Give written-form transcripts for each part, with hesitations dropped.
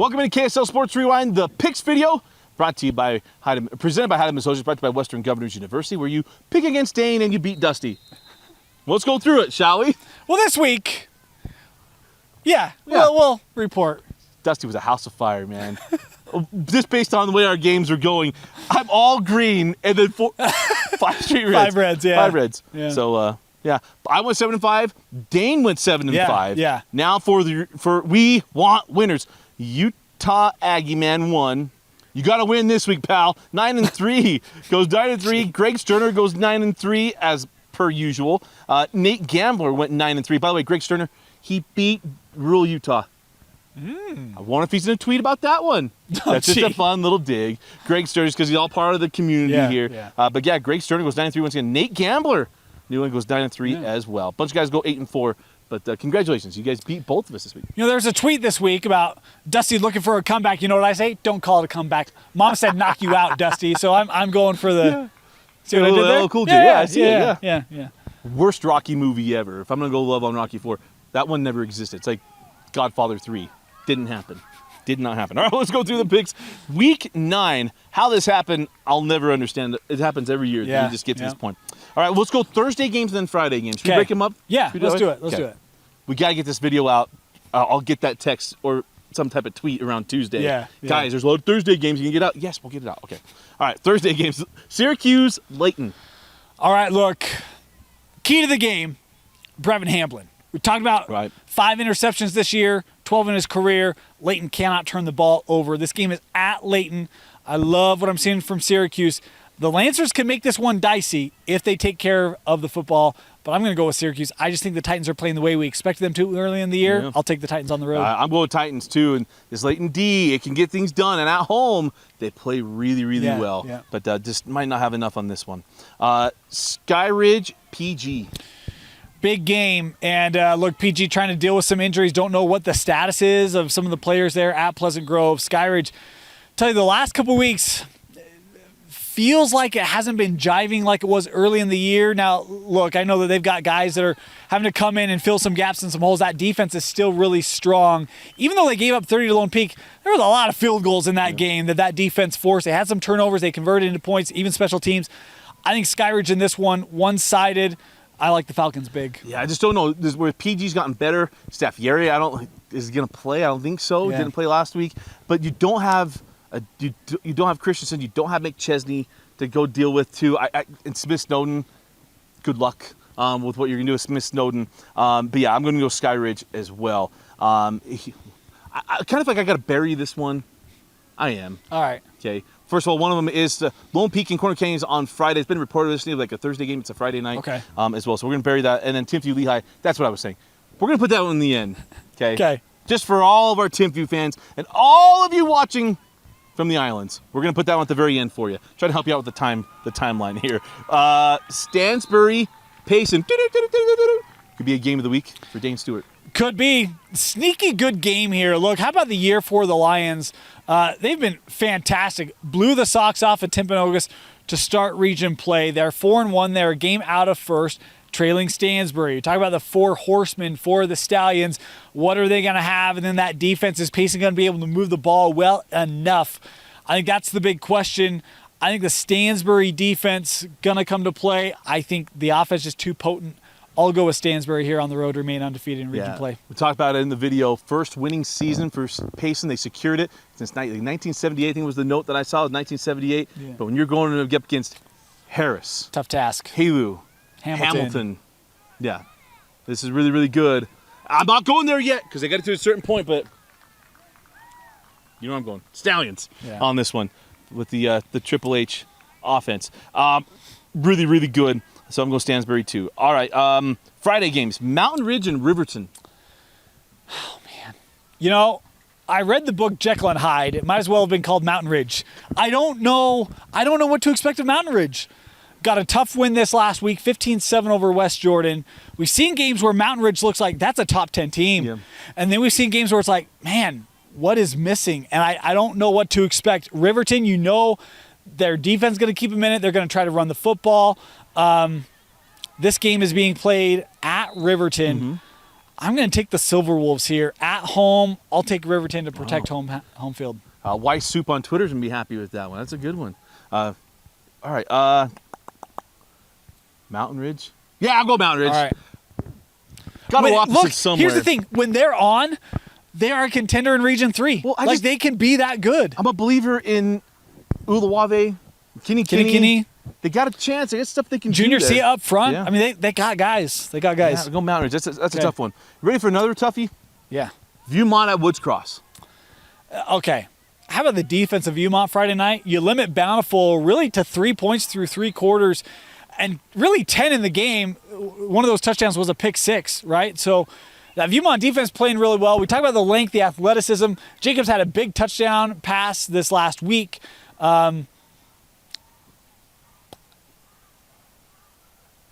Welcome to KSL Sports Rewind, the picks video, presented by Hyde Associates, brought to you by Western Governors University, where you pick against Dane and you beat Dusty. Well, let's go through it, shall we? Well, this week, we'll report. Dusty was a house of fire, man. Just based on the way our games are going, I'm all green, and then 5 straight reds. 5 reds, yeah. 5 reds. Yeah. So, I went 7-5. Dane went 7-5. Yeah. Now for we want winners. Utah Aggie Man won. You got to win this week, pal. 9-3 goes 9-3. Greg Sterner goes 9-3 as per usual. Nate Gambler went 9-3. By the way, Greg Sterner, he beat rural Utah. I wonder if he's in a tweet about that one. That's just a fun little dig. Greg Sterner, because he's all part of the community here. Yeah. But Greg Sterner goes 9-3 once again. Nate Gambler, New England, goes 9-3 as well. A bunch of guys go 8-4. But congratulations, you guys beat both of us this week. You know, there's a tweet this week about Dusty looking for a comeback. You know what I say? Don't call it a comeback. Mom said knock you out, Dusty. So I'm going for the. See what I did there? Cool dude. Yeah, I see it. Yeah. Worst Rocky movie ever. If I'm gonna go love on Rocky 4, that one never existed. It's like Godfather 3. Didn't happen. Did not happen. All right, let's go through the picks. Week 9. How this happened, I'll never understand. It happens every year. Yeah. You just get to this point. All right, let's go Thursday games and then Friday games. Should we break them up? Yeah, let's do it. Let's do it. We got to get this video out. I'll get that text or some type of tweet around Tuesday. Yeah. Guys, there's a lot of Thursday games you can get out. Yes, we'll get it out. Okay. All right, Thursday games. Syracuse, Layton. All right, look. Key to the game, Brevin Hamblin. We talked about 5 interceptions this year, 12 in his career. Layton cannot turn the ball over. This game is at Layton. I love what I'm seeing from Syracuse. The Lancers can make this one dicey if they take care of the football, but I'm going to go with Syracuse. I just think the Titans are playing the way we expected them to early in the year. Yeah. I'll take the Titans on the road. I'm going with Titans, too. And this Layton D, it can get things done. And at home, they play really, really well. Yeah. But just might not have enough on this one. Skyridge, PG. Big game. And look, PG trying to deal with some injuries. Don't know what the status is of some of the players there at Pleasant Grove. Skyridge, tell you the last couple weeks, feels like it hasn't been jiving like it was early in the year. Now, look, I know that they've got guys that are having to come in and fill some gaps and some holes. That defense is still really strong. Even though they gave up 30 to Lone Peak, there was a lot of field goals in that game that defense forced. They had some turnovers. They converted into points, even special teams. I think Skyridge in this one-sided. I like the Falcons big. Yeah, I just don't know. This is where PG's gotten better. Steph Yeri, is going to play. I don't think so. Yeah. Didn't play last week. But you don't have you don't have Christensen. You don't have McChesney to go deal with too. And Smith Snowden. Good luck with what you're going to do with Smith Snowden. But yeah, I'm going to go Skyridge as well. I kind of like I got to bury this one. I am. All right. Okay. First of all, one of them is Lone Peak and Corner Canyons on Friday. It's been reported recently like a Thursday game. It's a Friday night as well. So we're going to bury that. And then Timpview Lehigh. That's what I was saying. We're going to put that one in the end. Okay. Okay. Just for all of our Timpview fans and all of you watching from the islands. We're going to put that one at the very end for you. Try to help you out with the timeline here. Stansbury, Payson. Could be a game of the week for Dane Stewart. Could be. Sneaky good game here. Look, how about the year for the Lions? They've been fantastic. Blew the socks off at Timpanogos to start region play. They're 4-1. They're a game out of first, trailing Stansbury. You talk about the 4 horsemen for the Stallions. What are they going to have? And then that defense, is Payson going to be able to move the ball well enough? I think that's the big question. I think the Stansbury defense going to come to play. I think the offense is too potent. I'll go with Stansbury here on the road, remain undefeated in region play. We talked about it in the video. First winning season for Payson. They secured it since 1978. I think was the note that I saw. It was 1978. Yeah. But when you're going up against Harris. Tough task. Halu. Hamilton. Yeah. This is really, really good. I'm not going there yet because I got it to a certain point, but you know where I'm going. Stallions on this one with the Triple H offense. Really, really good. So I'm going Stansbury too. All right. Friday games. Mountain Ridge and Riverton. Oh, man. You know, I read the book Jekyll and Hyde. It might as well have been called Mountain Ridge. I don't know what to expect of Mountain Ridge. Got a tough win this last week, 15-7 over West Jordan. We've seen games where Mountain Ridge looks like that's a top 10 team. Yeah. And then we've seen games where it's like, man, what is missing? And I don't know what to expect. Riverton, you know, their defense is going to keep them in it. They're going to try to run the football. This game is being played at Riverton. I'm going to take the Silver Wolves here at home. I'll take Riverton to protect home field. Weiss Soup on Twitter's going to be happy with that one. That's a good one. All right. Mountain Ridge? Yeah, I'll go Mountain Ridge. All right. Got to opposite look, somewhere. here's the thing. When they're on, they are a contender in Region 3. Well, they can be that good. I'm a believer in Uluwave, Kinney. They got a chance. They got stuff they can Junior do C there. up front. Yeah. I mean, they got guys. They got guys. Yeah, go Mountain Ridge. That's a tough one. You ready for another toughie? Yeah. Viewmont at Woods Cross. Okay. How about the defense of Viewmont Friday night? You limit Bountiful really to 3 points through 3 quarters and really 10 in the game. One of those touchdowns was a pick 6, right? So that Viewmont defense playing really well. We talk about the length, the athleticism. Jacobs had a big touchdown pass this last week. I'm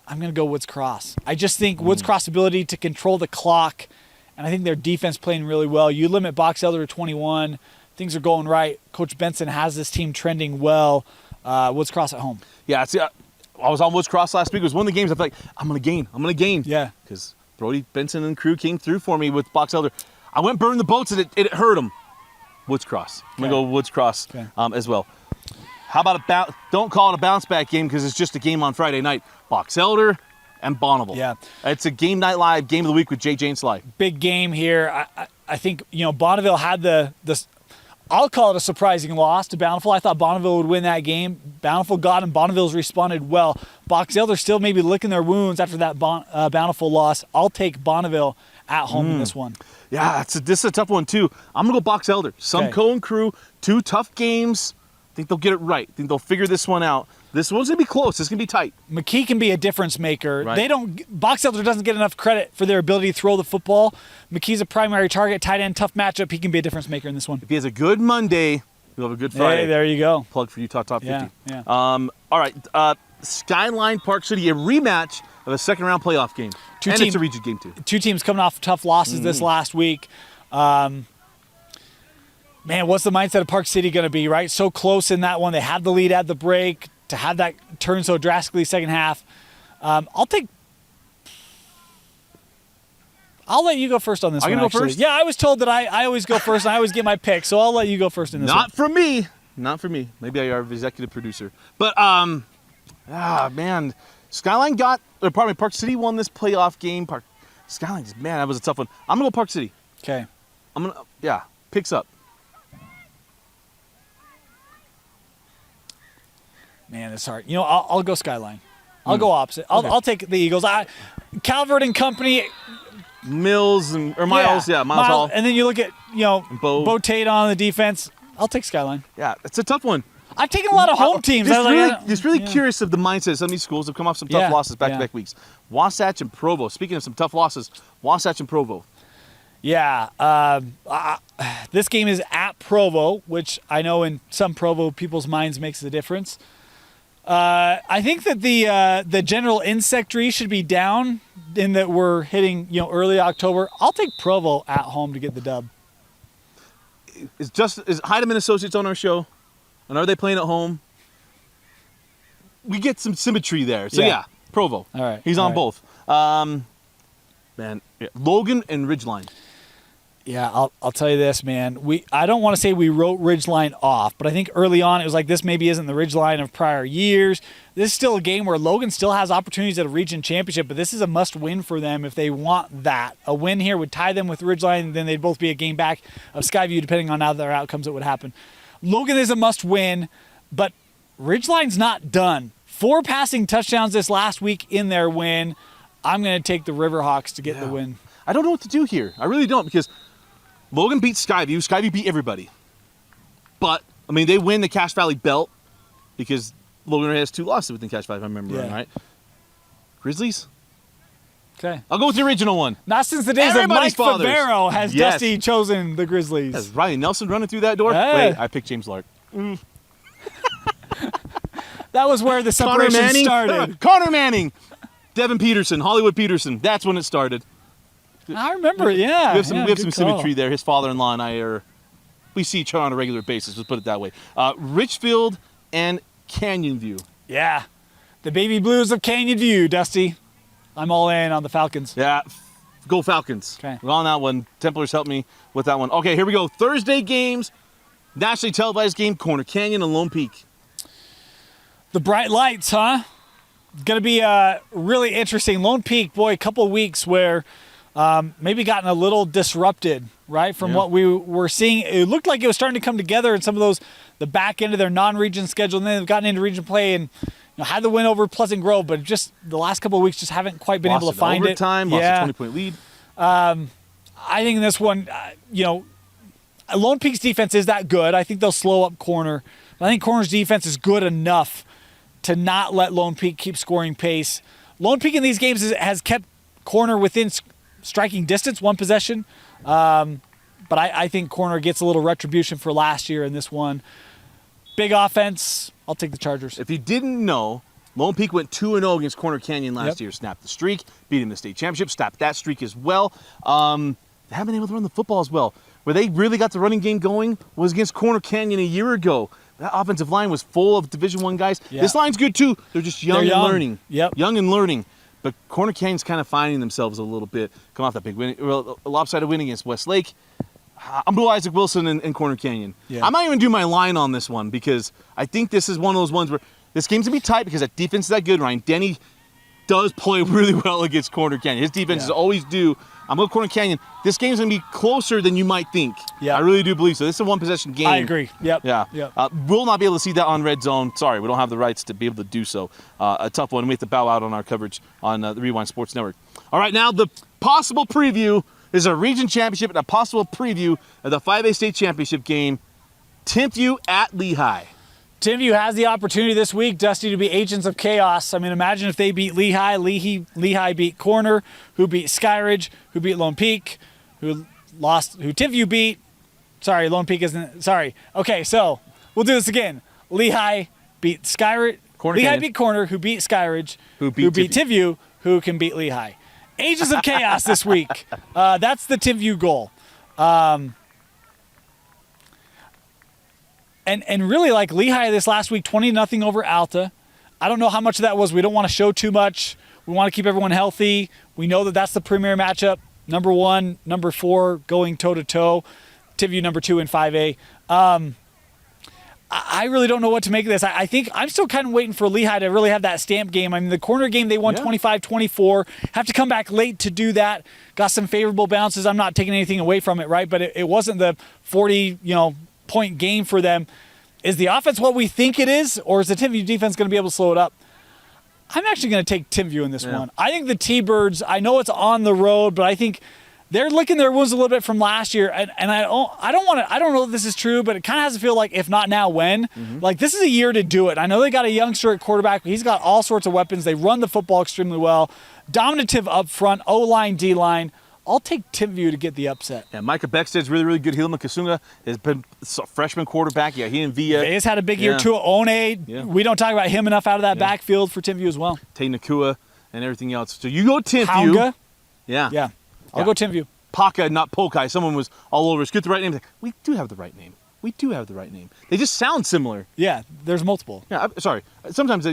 going to go Woods Cross. I just think Woods Cross' ability to control the clock, and I think their defense playing really well. You limit Box Elder to 21. Things are going right. Coach Benson has this team trending well. Woods Cross at home. Yeah, I was on Woods Cross last week. It was one of the games I felt like, I'm going to gain. Yeah. Because Brody Benson and crew came through for me with Box Elder. I went burn the boats and it hurt them. Woods Cross. I'm going to go Woods Cross as well. How about don't call it a bounce back game because it's just a game on Friday night. Box Elder and Bonneville. Yeah. It's a Game Night Live game of the week with JJ and Sly. Big game here. I think, Bonneville had the I'll call it a surprising loss to Bountiful. I thought Bonneville would win that game. Bountiful got him. Bonneville's responded well. Box Elder still maybe licking their wounds after that Bountiful loss. I'll take Bonneville at home in this one. Yeah, this is a tough one too. I'm going to go Box Elder. Sumco and crew, 2 tough games. I think they'll get it right. I think they'll figure this one out. This one's going to be close. It's going to be tight. McKee can be a difference maker. Right. Box Elder doesn't get enough credit for their ability to throw the football. McKee's a primary target, tight end, tough matchup. He can be a difference maker in this one. If he has a good Monday, he'll have a good Friday. Hey, there you go. Plug for Utah Top 50. Yeah. All right. Skyline Park City, a rematch of a second-round playoff game. It's a region game, too. 2 teams coming off tough losses this last week. Man, what's the mindset of Park City going to be, right? So close in that one. They had the lead at the break. To have that turn so drastically second half. I'll let you go first on this one. I'm going to go first? Yeah, I was told that I always go first and I always get my pick, so I'll let you go first in this one. Not for me. Maybe I are executive producer. But, man. Park City won this playoff game. Skyline, man, that was a tough one. I'm going to go Park City. Okay. Picks up. Man, it's hard. I'll go Skyline. I'll go opposite. I'll take the Eagles. Calvert and company. Miles Hall. And then you look at, Bo Tate on the defense. I'll take Skyline. Yeah, it's a tough one. I've taken a lot of home teams. Just really curious of the mindset of some of these schools have come off some tough losses back-to-back weeks. Wasatch and Provo. Speaking of some tough losses, Wasatch and Provo. Yeah. This game is at Provo, which I know in some Provo people's minds makes a difference. I think that the general insectry should be down in that we're hitting early October. I'll take Provo at home to get the dub. Is Heidemann Associates on our show? And are they playing at home? We get some symmetry there. So yeah Provo. All right. He's on both. Logan and Ridgeline. Yeah, I'll tell you this, man. I don't want to say we wrote Ridgeline off, but I think early on it was like this maybe isn't the Ridgeline of prior years. This is still a game where Logan still has opportunities at a region championship, but this is a must-win for them if they want that. A win here would tie them with Ridgeline, and then they'd both be a game back of Skyview, depending on how their outcomes that would happen. Logan is a must-win, but Ridgeline's not done. 4 passing touchdowns this last week in their win. I'm going to take the Riverhawks to get the win. I don't know what to do here. I really don't, because Logan beat Skyview. Skyview beat everybody. But, they win the Cache Valley belt because Logan has 2 losses within Cache Valley, if I remember right. Grizzlies? Okay. I'll go with the original one. Not since the days Everybody's of Mike fathers. Favero has Dusty chosen the Grizzlies. Has Ryan Nelson running through that door? Hey. Wait, I picked James Lark. That was where the separation started. Connor Manning. Devin Peterson. Hollywood Peterson. That's when it started. I remember it, yeah. We have some call. symmetry there. His father-in-law and I we see each other on a regular basis, let's put it that way. Richfield and Canyon View. Yeah. The baby blues of Canyon View, Dusty. I'm all in on the Falcons. Yeah. Go Falcons. Okay. On that one. Templars helped me with that one. Okay, here we go. Thursday games. Nationally televised game, Corner Canyon and Lone Peak. The bright lights, huh? Going to be really interesting. Lone Peak, boy, a couple of weeks where maybe gotten a little disrupted, right, from what we were seeing. It looked like it was starting to come together in some of those, the back end of their non-region schedule, and then they've gotten into region play and had the win over Pleasant Grove, but just the last couple of weeks just haven't quite been able to find it. Lost a 20-point lead. I think in this one, Lone Peak's defense is that good. I think they'll slow up Corner. I think Corner's defense is good enough to not let Lone Peak keep scoring pace. Lone Peak in these games has kept Corner within striking distance, one possession. But I think Corner gets a little retribution for last year in this one. Big offense. I'll take the Chargers. If you didn't know, Lone Peak went 2-0 against Corner Canyon last year. Snapped the streak, beat him in the state championship, snapped that streak as well. They haven't been able to run the football as well. Where they really got the running game going was against Corner Canyon a year ago. That offensive line was full of Division I guys. Yeah. This line's good too. They're just young and learning. Yep. Young and learning. But Corner Canyon's kind of finding themselves a little bit. Come off that big win, a lopsided win against Westlake. I'm going to Isaac Wilson in Corner Canyon. Yeah. I'm not even do my line on this one because I think this is one of those ones where this game's going to be tight because that defense is that good. Ryan Denny does play really well against Corner Canyon. His defenses always do. I'm going to Corner Canyon. This game's going to be closer than you might think. Yeah. I really do believe so. This is a one-possession game. I agree. Yep. Yeah. Yep. We'll not be able to see that on Red Zone. Sorry, we don't have the rights to be able to do so. A tough one. We have to bow out on our coverage on the Rewind Sports Network. All right, now the possible preview is a region championship and a possible preview of the 5A state championship game. Timpview at Lehigh. Timpview has the opportunity this week, Dusty, to be agents of chaos. I mean, imagine if they beat Lehigh. Lehigh beat Corner, who beat Skyridge, who beat Lone Peak, who Timpview beat. Sorry, Lone Peak isn't. Sorry. Okay, so we'll do this again. Lehigh beat Skyridge. Lehigh beat Corner, who beat Skyridge, who beat Timpview, who can beat Lehigh. Agents of chaos this week. That's the Timpview goal. And really, like Lehigh this last week, 20-0 over Alta. I don't know how much of that was. We don't want to show too much. We want to keep everyone healthy. We know that that's the premier matchup. Number 1, number 4 going toe-to-toe. Timpview number 2 in 5A. I really don't know what to make of this. I think I'm still kind of waiting for Lehigh to really have that stamp game. I mean, the Corner game, they won 25-24. Have to come back late to do that. Got some favorable bounces. I'm not taking anything away from it, right? But it wasn't the 40, point game for them. Is the offense what we think it is, or is the Timpview defense going to be able to slow it up? I'm actually going to take Timpview in this one. I think the T-Birds, I know it's on the road, but I think they're licking their wounds a little bit from last year, and I don't know if this is true, but it kind of has to feel like if not now, when? Mm-hmm. Like this is a year to do it. I know they got a youngster at quarterback, but he's got all sorts of weapons. They run the football extremely well. Dominative up front, O-line, D-line. I'll take Timpview to get the upset. Yeah, Micah Beckstead's really, really good. Hilma Kasunga has been a freshman quarterback. Yeah, he and Villa. He's had a big year too. One, we don't talk about him enough out of that backfield for Timpview as well. Tay Nakua and everything else. So you go Timpview. Haunga. Yeah. I'll go Timpview. Paka, not Pokai. Someone was all over us. Get the right name. Like, we do have the right name. They just sound similar. Yeah, there's multiple. Yeah, sorry. Sometimes,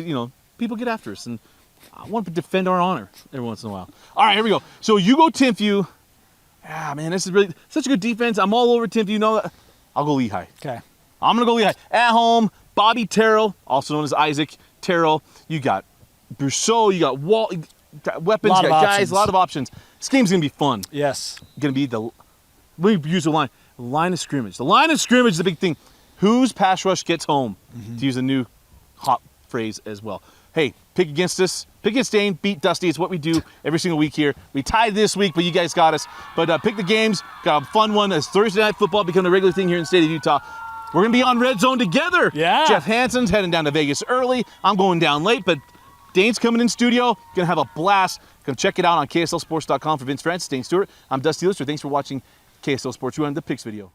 people get after us, and I want to defend our honor every once in a while. All right, here we go. So you go Timpview. Ah, man, this is really such a good defense. I'm all over Timpview. I'll go Lehigh. Okay. I'm going to go Lehigh. At home, Bobby Terrell, also known as Isaac Terrell. You got Brousseau. You got Walt. You got weapons. You got guys. A lot of options. This game's going to be fun. Yes. Going to be we use the line of scrimmage. The line of scrimmage is the big thing. Whose pass rush gets home? Mm-hmm. To use a new hot phrase as well. Hey, pick against us. Pick against Dane, beat Dusty. It's what we do every single week here. We tied this week, but you guys got us. But pick the games. Got a fun one as Thursday Night Football become a regular thing here in the state of Utah. We're going to be on Red Zone together. Yeah. Jeff Hansen's heading down to Vegas early. I'm going down late, but Dane's coming in studio. Going to have a blast. Come check it out on KSLSports.com for Vince Francis, Dane Stewart. I'm Dusty Lister. Thanks for watching KSL Sports Rewind, the Picks video.